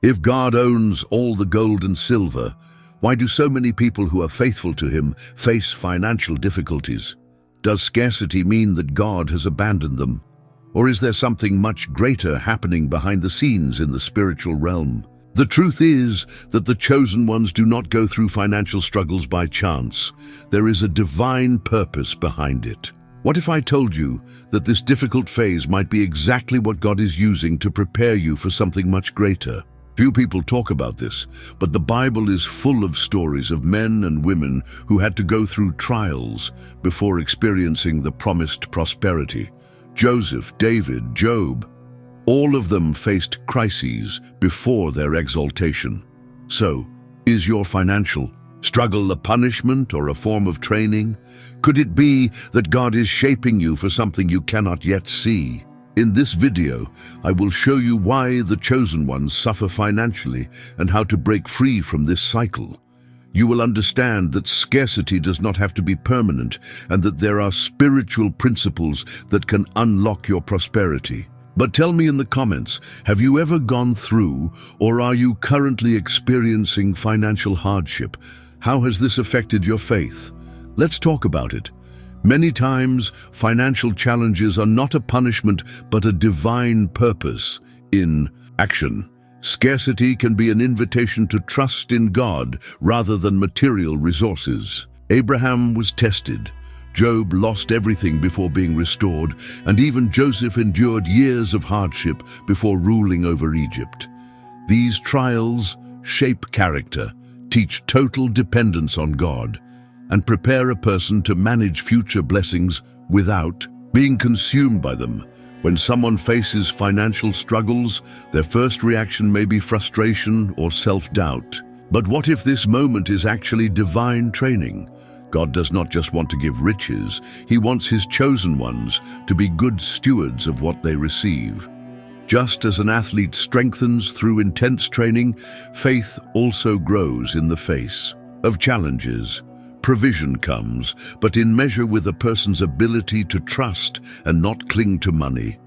If God owns all the gold and silver, why do so many people who are faithful to him face financial difficulties? Does scarcity mean that God has abandoned them? Or is there something much greater happening behind the scenes in the spiritual realm? The truth is that the chosen ones do not go through financial struggles by chance. There is a divine purpose behind it. What if I told you that this difficult phase might be exactly what God is using to prepare you for something much greater? Few people talk about this, but the Bible is full of stories of men and women who had to go through trials before experiencing the promised prosperity. Joseph, David, Job, all of them faced crises before their exaltation. So, is your financial struggle a punishment or a form of training? Could it be that God is shaping you for something you cannot yet see? In this video, I will show you why the chosen ones suffer financially and how to break free from this cycle. You will understand that scarcity does not have to be permanent and that there are spiritual principles that can unlock your prosperity. But tell me in the comments, have you ever gone through or are you currently experiencing financial hardship? How has this affected your faith? Let's talk about it. Many times, financial challenges are not a punishment but a divine purpose in action. Scarcity can be an invitation to trust in God rather than material resources. Abraham was tested. Job lost everything before being restored, and even Joseph endured years of hardship before ruling over Egypt. These trials shape character, teach total dependence on God, and prepare a person to manage future blessings without being consumed by them. When someone faces financial struggles, their first reaction may be frustration or self-doubt. But what if this moment is actually divine training? God does not just want to give riches, He wants His chosen ones to be good stewards of what they receive. Just as an athlete strengthens through intense training, faith also grows in the face of challenges. Provision comes, but in measure with a person's ability to trust and not cling to money.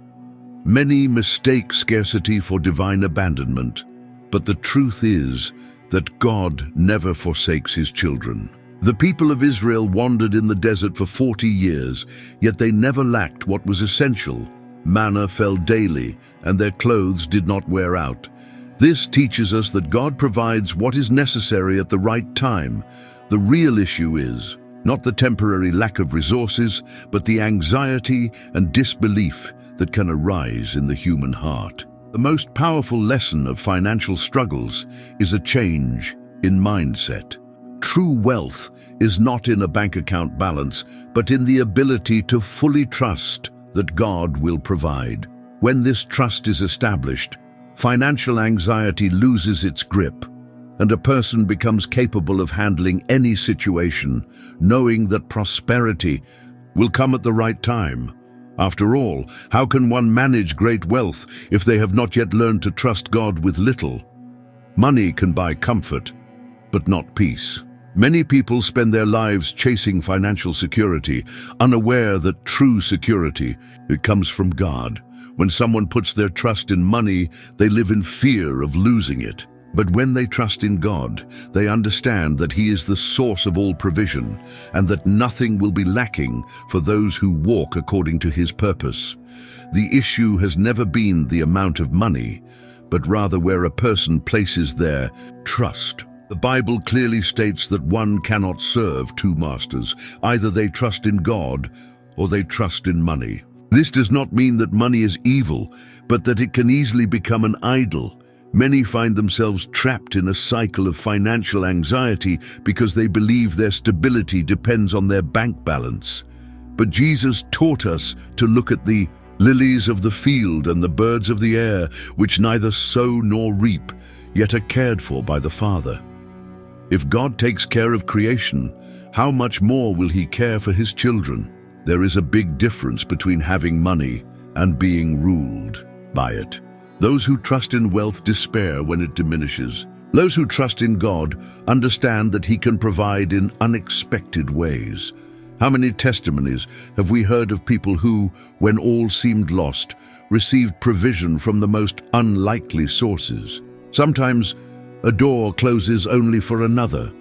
Many mistake scarcity for divine abandonment, but the truth is that God never forsakes His children. The people of Israel wandered in the desert for 40 years, yet they never lacked what was essential. Manna fell daily, and their clothes did not wear out. This teaches us that God provides what is necessary at the right time. The real issue is not the temporary lack of resources, but the anxiety and disbelief that can arise in the human heart. The most powerful lesson of financial struggles is a change in mindset. True wealth is not in a bank account balance, but in the ability to fully trust that God will provide. When this trust is established, financial anxiety loses its grip, and a person becomes capable of handling any situation, knowing that prosperity will come at the right time. After all, how can one manage great wealth if they have not yet learned to trust God with little? Money can buy comfort, but not peace. Many people spend their lives chasing financial security, unaware that true security, it comes from God. When someone puts their trust in money, they live in fear of losing it. But when they trust in God, they understand that He is the source of all provision and that nothing will be lacking for those who walk according to His purpose. The issue has never been the amount of money, but rather where a person places their trust. The Bible clearly states that one cannot serve two masters. Either they trust in God or they trust in money. This does not mean that money is evil, but that it can easily become an idol. Many find themselves trapped in a cycle of financial anxiety because they believe their stability depends on their bank balance. But Jesus taught us to look at the lilies of the field and the birds of the air, which neither sow nor reap, yet are cared for by the Father. If God takes care of creation, how much more will He care for His children? There is a big difference between having money and being ruled by it. Those who trust in wealth despair when it diminishes. Those who trust in God understand that He can provide in unexpected ways. How many testimonies have we heard of people who, when all seemed lost, received provision from the most unlikely sources? Sometimes a door closes only for another,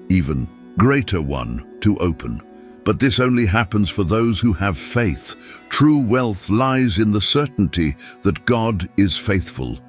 even greater one, to open. But this only happens for those who have faith. True wealth lies in the certainty that God is faithful.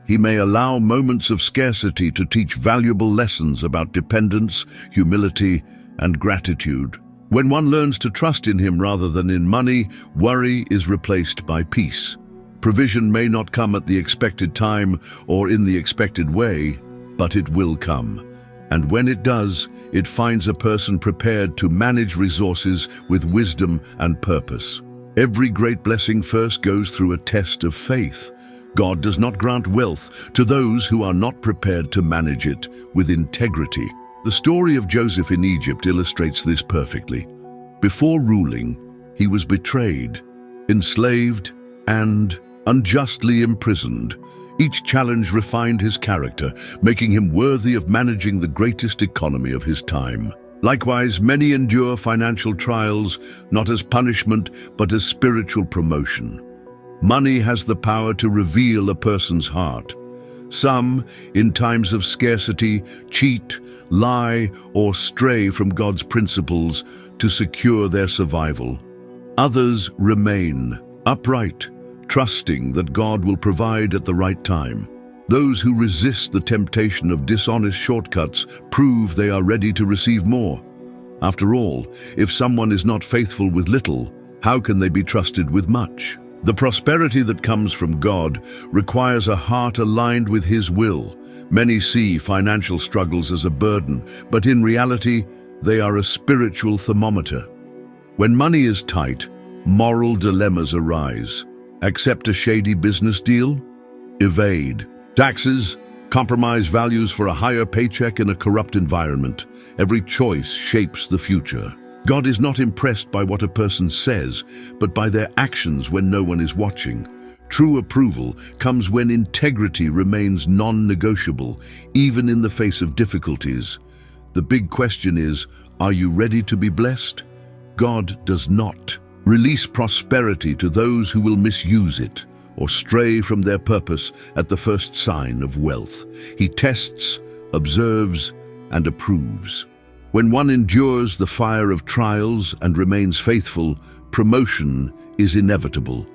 He may allow moments of scarcity to teach valuable lessons about dependence, humility, and gratitude. When one learns to trust in Him rather than in money, worry is replaced by peace. Provision may not come at the expected time or in the expected way, but it will come. And when it does, it finds a person prepared to manage resources with wisdom and purpose. Every great blessing first goes through a test of faith. God does not grant wealth to those who are not prepared to manage it with integrity. The story of Joseph in Egypt illustrates this perfectly. Before ruling, he was betrayed, enslaved, and unjustly imprisoned. Each challenge refined his character, making him worthy of managing the greatest economy of his time. Likewise, many endure financial trials, not as punishment, but as spiritual promotion. Money has the power to reveal a person's heart. Some, in times of scarcity, cheat, lie, or stray from God's principles to secure their survival. Others remain upright, trusting that God will provide at the right time. Those who resist the temptation of dishonest shortcuts prove they are ready to receive more. After all, if someone is not faithful with little, how can they be trusted with much? The prosperity that comes from God requires a heart aligned with His will. Many see financial struggles as a burden, but in reality, they are a spiritual thermometer. When money is tight, moral dilemmas arise. Accept a shady business deal? Evade. Taxes? Compromise values for a higher paycheck in a corrupt environment. Every choice shapes the future. God is not impressed by what a person says, but by their actions when no one is watching. True approval comes when integrity remains non-negotiable, even in the face of difficulties. The big question is, are you ready to be blessed? God does not release prosperity to those who will misuse it or stray from their purpose at the first sign of wealth. He tests, observes, and approves. When one endures the fire of trials and remains faithful, promotion is inevitable.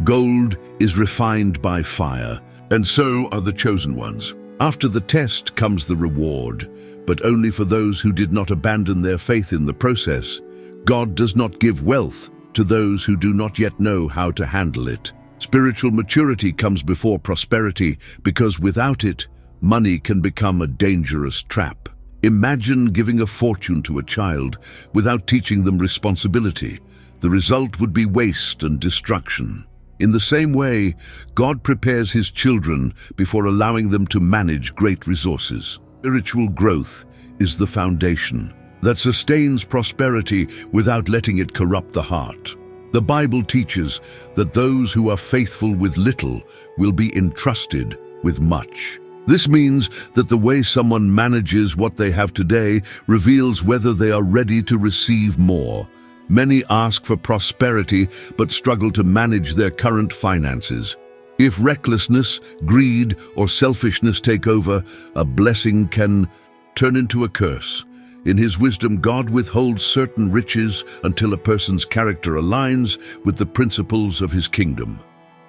Gold is refined by fire, and so are the chosen ones. After the test comes the reward, but only for those who did not abandon their faith in the process. God does not give wealth to those who do not yet know how to handle it. Spiritual maturity comes before prosperity, because without it, money can become a dangerous trap. Imagine giving a fortune to a child without teaching them responsibility. The result would be waste and destruction. In the same way, God prepares His children before allowing them to manage great resources. Spiritual growth is the foundation that sustains prosperity without letting it corrupt the heart. The Bible teaches that those who are faithful with little will be entrusted with much. This means that the way someone manages what they have today reveals whether they are ready to receive more. Many ask for prosperity but struggle to manage their current finances. If recklessness, greed, or selfishness take over, a blessing can turn into a curse. In His wisdom, God withholds certain riches until a person's character aligns with the principles of His kingdom.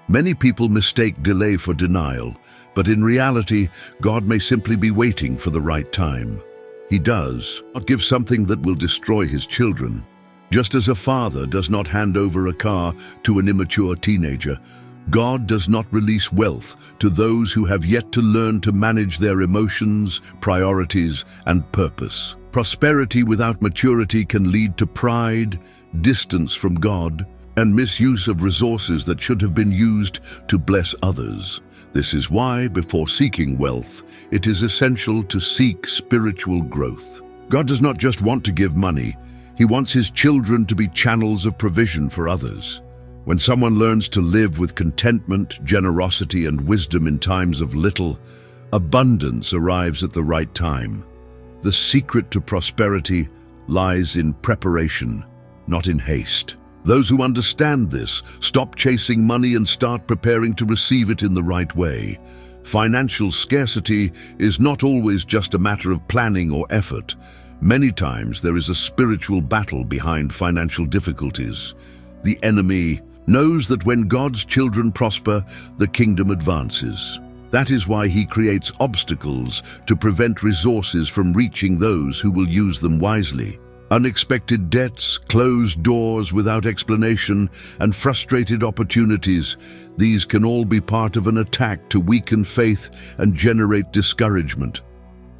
Many people mistake delay for denial, but in reality, God may simply be waiting for the right time. He does not give something that will destroy His children. Just as a father does not hand over a car to an immature teenager, God does not release wealth to those who have yet to learn to manage their emotions, priorities, and purpose. Prosperity without maturity can lead to pride, distance from God, and misuse of resources that should have been used to bless others. This is why, before seeking wealth, it is essential to seek spiritual growth. God does not just want to give money, He wants His children to be channels of provision for others. When someone learns to live with contentment, generosity, and wisdom in times of little, abundance arrives at the right time. The secret to prosperity lies in preparation, not in haste. Those who understand this stop chasing money and start preparing to receive it in the right way. Financial scarcity is not always just a matter of planning or effort. Many times there is a spiritual battle behind financial difficulties. The enemy knows that when God's children prosper, the kingdom advances. That is why he creates obstacles to prevent resources from reaching those who will use them wisely. Unexpected debts, closed doors without explanation, and frustrated opportunities, these can all be part of an attack to weaken faith and generate discouragement.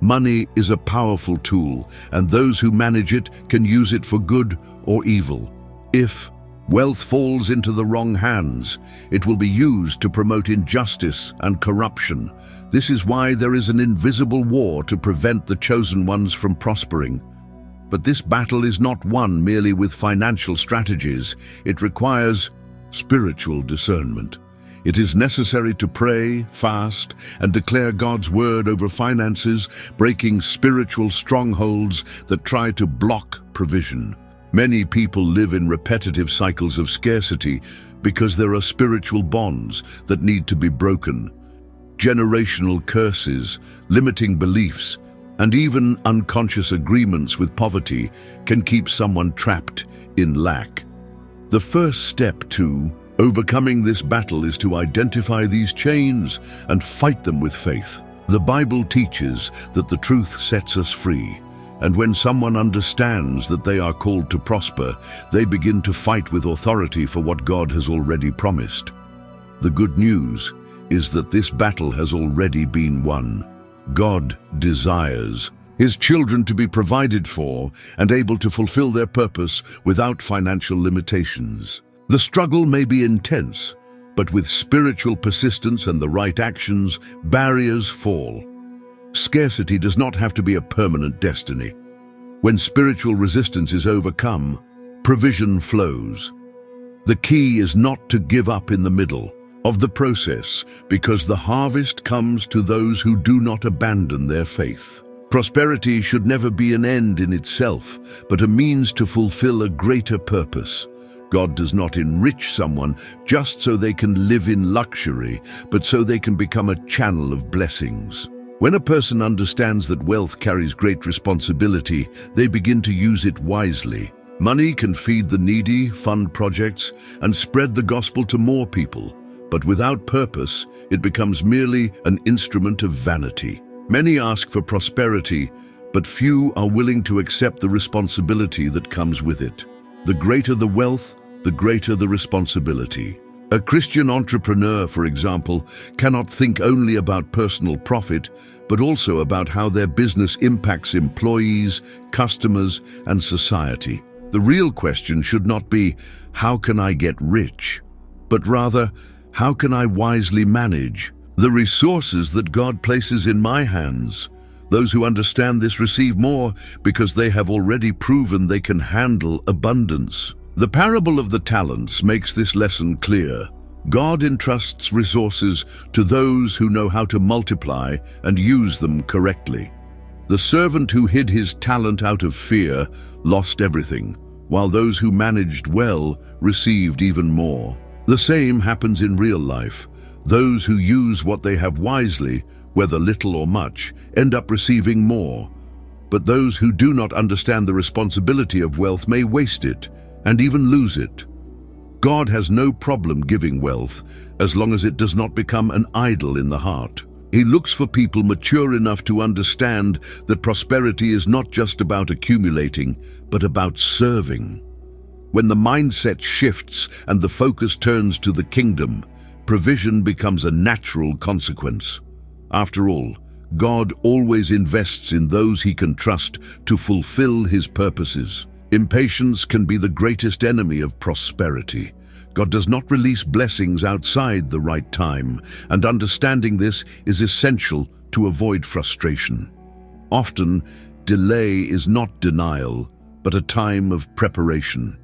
Money is a powerful tool, and those who manage it can use it for good or evil. If wealth falls into the wrong hands, it will be used to promote injustice and corruption. This is why there is an invisible war to prevent the chosen ones from prospering. But this battle is not won merely with financial strategies. It requires spiritual discernment. It is necessary to pray, fast, and declare God's word over finances, breaking spiritual strongholds that try to block provision. Many people live in repetitive cycles of scarcity because there are spiritual bonds that need to be broken. Generational curses, limiting beliefs, and even unconscious agreements with poverty can keep someone trapped in lack. The first step to overcoming this battle is to identify these chains and fight them with faith. The Bible teaches that the truth sets us free, and when someone understands that they are called to prosper, they begin to fight with authority for what God has already promised. The good news is that this battle has already been won. God desires His children to be provided for and able to fulfill their purpose without financial limitations. The struggle may be intense, but with spiritual persistence and the right actions, barriers fall. Scarcity does not have to be a permanent destiny. When spiritual resistance is overcome, provision flows. The key is not to give up in the middle of the process, because the harvest comes to those who do not abandon their faith. Prosperity should never be an end in itself, but a means to fulfill a greater purpose. God does not enrich someone just so they can live in luxury, but so they can become a channel of blessings. When a person understands that wealth carries great responsibility, they begin to use it wisely. Money can feed the needy, fund projects, and spread the gospel to more people. But without purpose, it becomes merely an instrument of vanity. Many ask for prosperity, but few are willing to accept the responsibility that comes with it. The greater the wealth, the greater the responsibility. A Christian entrepreneur, for example, cannot think only about personal profit, but also about how their business impacts employees, customers, and society. The real question should not be, how can I get rich? But rather, how can I wisely manage the resources that God places in my hands? Those who understand this receive more because they have already proven they can handle abundance. The parable of the talents makes this lesson clear. God entrusts resources to those who know how to multiply and use them correctly. The servant who hid his talent out of fear lost everything, while those who managed well received even more. The same happens in real life. Those who use what they have wisely, whether little or much, end up receiving more. But those who do not understand the responsibility of wealth may waste it and even lose it. God has no problem giving wealth as long as it does not become an idol in the heart. He looks for people mature enough to understand that prosperity is not just about accumulating, but about serving. When the mindset shifts and the focus turns to the kingdom, provision becomes a natural consequence. After all, God always invests in those He can trust to fulfill His purposes. Impatience can be the greatest enemy of prosperity. God does not release blessings outside the right time, and understanding this is essential to avoid frustration. Often, delay is not denial, but a time of preparation.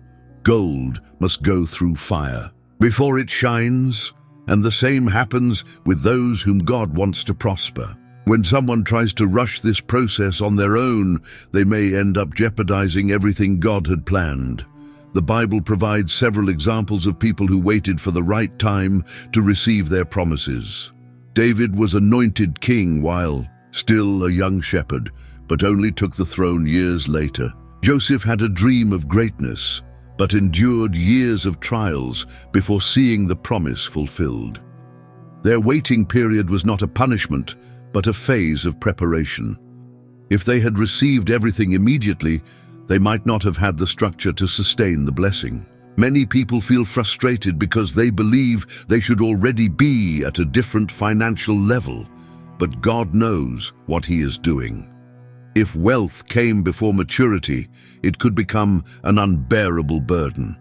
Gold must go through fire before it shines, and the same happens with those whom God wants to prosper. When someone tries to rush this process on their own, they may end up jeopardizing everything God had planned. The Bible provides several examples of people who waited for the right time to receive their promises. David was anointed king while still a young shepherd, but only took the throne years later. Joseph had a dream of greatness, but endured years of trials before seeing the promise fulfilled. Their waiting period was not a punishment, but a phase of preparation. If they had received everything immediately, they might not have had the structure to sustain the blessing. Many people feel frustrated because they believe they should already be at a different financial level, but God knows what He is doing. If wealth came before maturity, it could become an unbearable burden.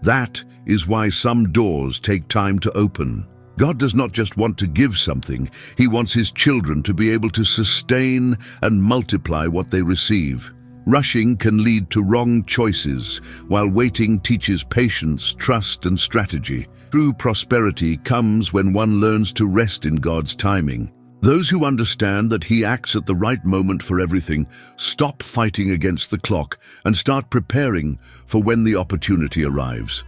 That is why some doors take time to open. God does not just want to give something, He wants His children to be able to sustain and multiply what they receive. Rushing can lead to wrong choices, while waiting teaches patience, trust, and strategy. True prosperity comes when one learns to rest in God's timing. Those who understand that He acts at the right moment for everything stop fighting against the clock and start preparing for when the opportunity arrives.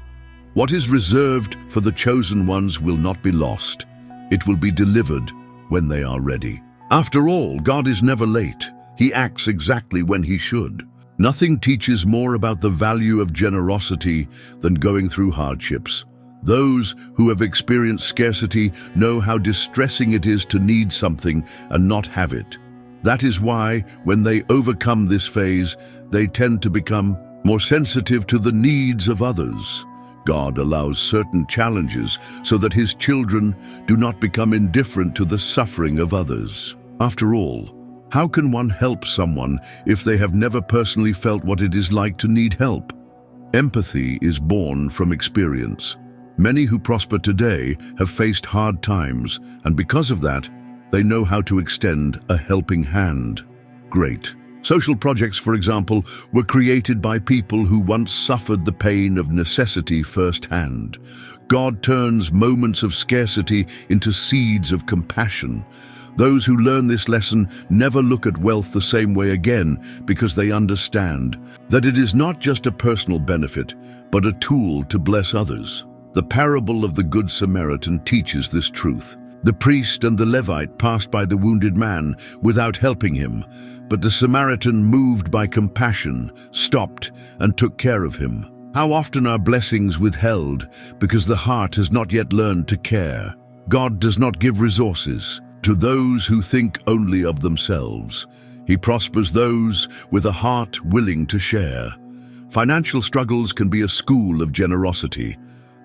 What is reserved for the chosen ones will not be lost. It will be delivered when they are ready. After all, God is never late. He acts exactly when He should. Nothing teaches more about the value of generosity than going through hardships. Those who have experienced scarcity know how distressing it is to need something and not have it. That is why, when they overcome this phase, they tend to become more sensitive to the needs of others. God allows certain challenges so that His children do not become indifferent to the suffering of others. After all, how can one help someone if they have never personally felt what it is like to need help? Empathy is born from experience. Many who prosper today have faced hard times, and because of that, they know how to extend a helping hand. Great. Social projects, for example, were created by people who once suffered the pain of necessity firsthand. God turns moments of scarcity into seeds of compassion. Those who learn this lesson never look at wealth the same way again because they understand that it is not just a personal benefit, but a tool to bless others. The parable of the Good Samaritan teaches this truth. The priest and the Levite passed by the wounded man without helping him, but the Samaritan, moved by compassion, stopped and took care of him. How often are blessings withheld because the heart has not yet learned to care? God does not give resources to those who think only of themselves. He prospers those with a heart willing to share. Financial struggles can be a school of generosity.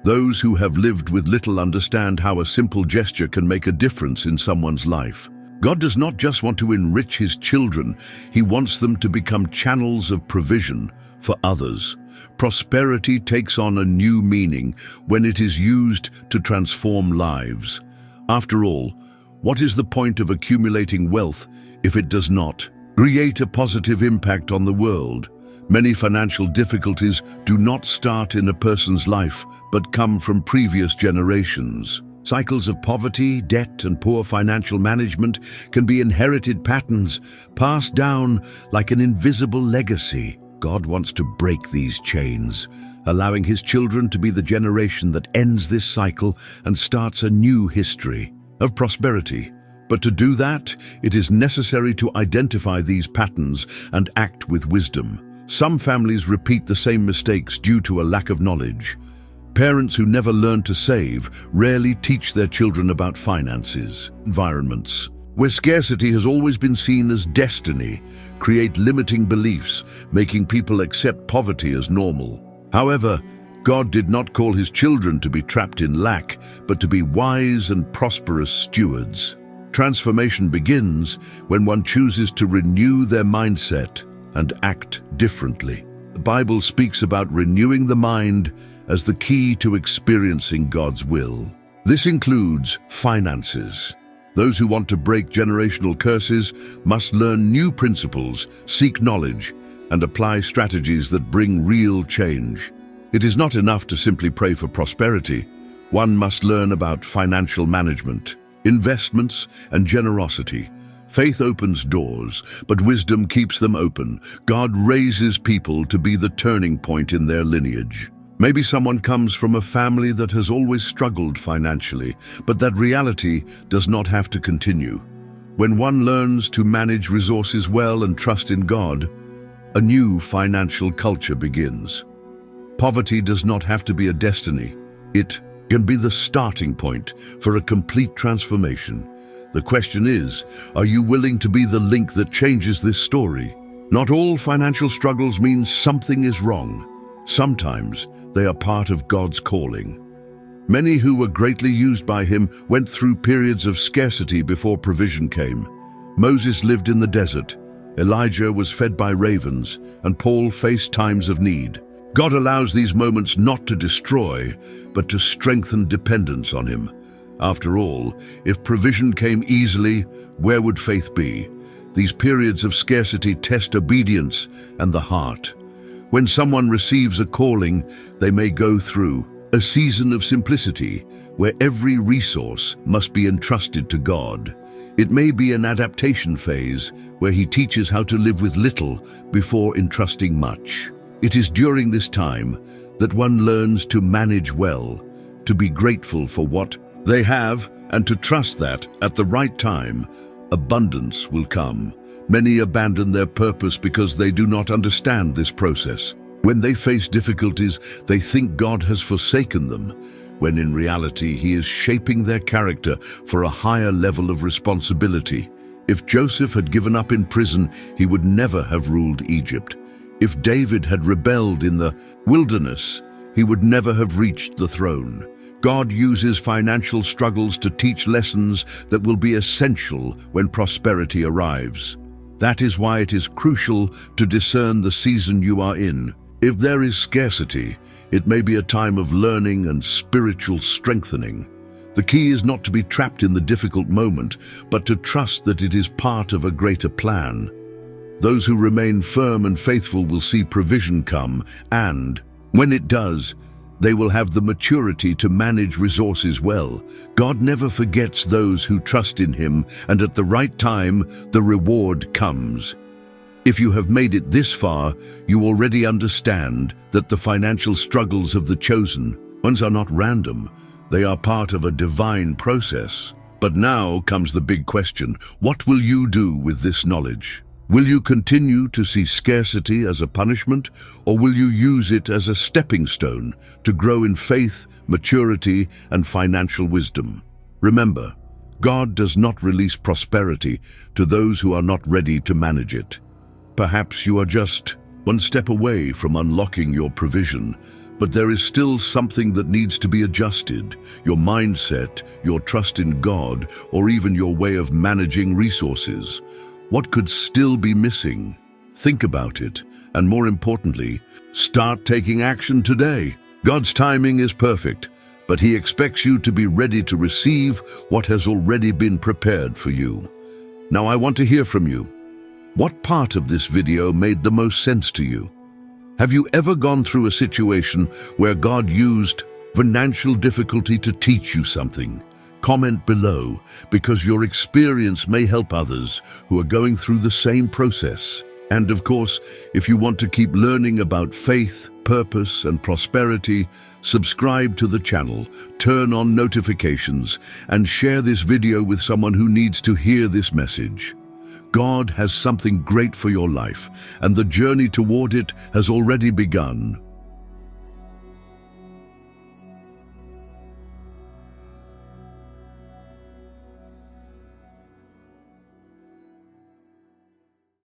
Those who have lived with little understand how a simple gesture can make a difference in someone's life. God does not just want to enrich His children, He wants them to become channels of provision for others. Prosperity takes on a new meaning when it is used to transform lives. After all, what is the point of accumulating wealth if it does not create a positive impact on the world? Many financial difficulties do not start in a person's life, but come from previous generations. Cycles of poverty, debt, and poor financial management can be inherited patterns passed down like an invisible legacy. God wants to break these chains, allowing His children to be the generation that ends this cycle and starts a new history of prosperity. But to do that, it is necessary to identify these patterns and act with wisdom. Some families repeat the same mistakes due to a lack of knowledge. Parents who never learn to save rarely teach their children about finances. Environments where scarcity has always been seen as destiny create limiting beliefs, making people accept poverty as normal. However, God did not call His children to be trapped in lack, but to be wise and prosperous stewards. Transformation begins when one chooses to renew their mindset and act differently. The Bible speaks about renewing the mind as the key to experiencing God's will. This includes finances. Those who want to break generational curses must learn new principles, seek knowledge, and apply strategies that bring real change. It is not enough to simply pray for prosperity. One must learn about financial management, investments, and generosity. Faith opens doors, but wisdom keeps them open. God raises people to be the turning point in their lineage. Maybe someone comes from a family that has always struggled financially, but that reality does not have to continue. When one learns to manage resources well and trust in God, a new financial culture begins. Poverty does not have to be a destiny. It can be the starting point for a complete transformation. The question is, are you willing to be the link that changes this story? Not all financial struggles mean something is wrong. Sometimes they are part of God's calling. Many who were greatly used by Him went through periods of scarcity before provision came. Moses lived in the desert, Elijah was fed by ravens, and Paul faced times of need. God allows these moments not to destroy, but to strengthen dependence on Him. After all, if provision came easily, where would faith be? These periods of scarcity test obedience and the heart. When someone receives a calling, they may go through a season of simplicity, where every resource must be entrusted to God. It may be an adaptation phase, where He teaches how to live with little before entrusting much. It is during this time that one learns to manage well, to be grateful for what they have, and to trust that, at the right time, abundance will come. Many abandon their purpose because they do not understand this process. When they face difficulties, they think God has forsaken them, when in reality He is shaping their character for a higher level of responsibility. If Joseph had given up in prison, he would never have ruled Egypt. If David had rebelled in the wilderness, he would never have reached the throne. God uses financial struggles to teach lessons that will be essential when prosperity arrives. That is why it is crucial to discern the season you are in. If there is scarcity, it may be a time of learning and spiritual strengthening. The key is not to be trapped in the difficult moment, but to trust that it is part of a greater plan. Those who remain firm and faithful will see provision come, and, when it does, they will have the maturity to manage resources well. God never forgets those who trust in Him, and at the right time, the reward comes. If you have made it this far, you already understand that the financial struggles of the chosen ones are not random. They are part of a divine process. But now comes the big question: what will you do with this knowledge? Will you continue to see scarcity as a punishment, or will you use it as a stepping stone to grow in faith, maturity, and financial wisdom? Remember, God does not release prosperity to those who are not ready to manage it. Perhaps you are just one step away from unlocking your provision, but there is still something that needs to be adjusted: your mindset, your trust in God, or even your way of managing resources. What could still be missing? Think about it, and more importantly, start taking action today. God's timing is perfect, but He expects you to be ready to receive what has already been prepared for you. Now I want to hear from you. What part of this video made the most sense to you? Have you ever gone through a situation where God used financial difficulty to teach you something? Comment below, because your experience may help others who are going through the same process. And of course, if you want to keep learning about faith, purpose, and prosperity, subscribe to the channel, turn on notifications, and share this video with someone who needs to hear this message. God has something great for your life, and the journey toward it has already begun.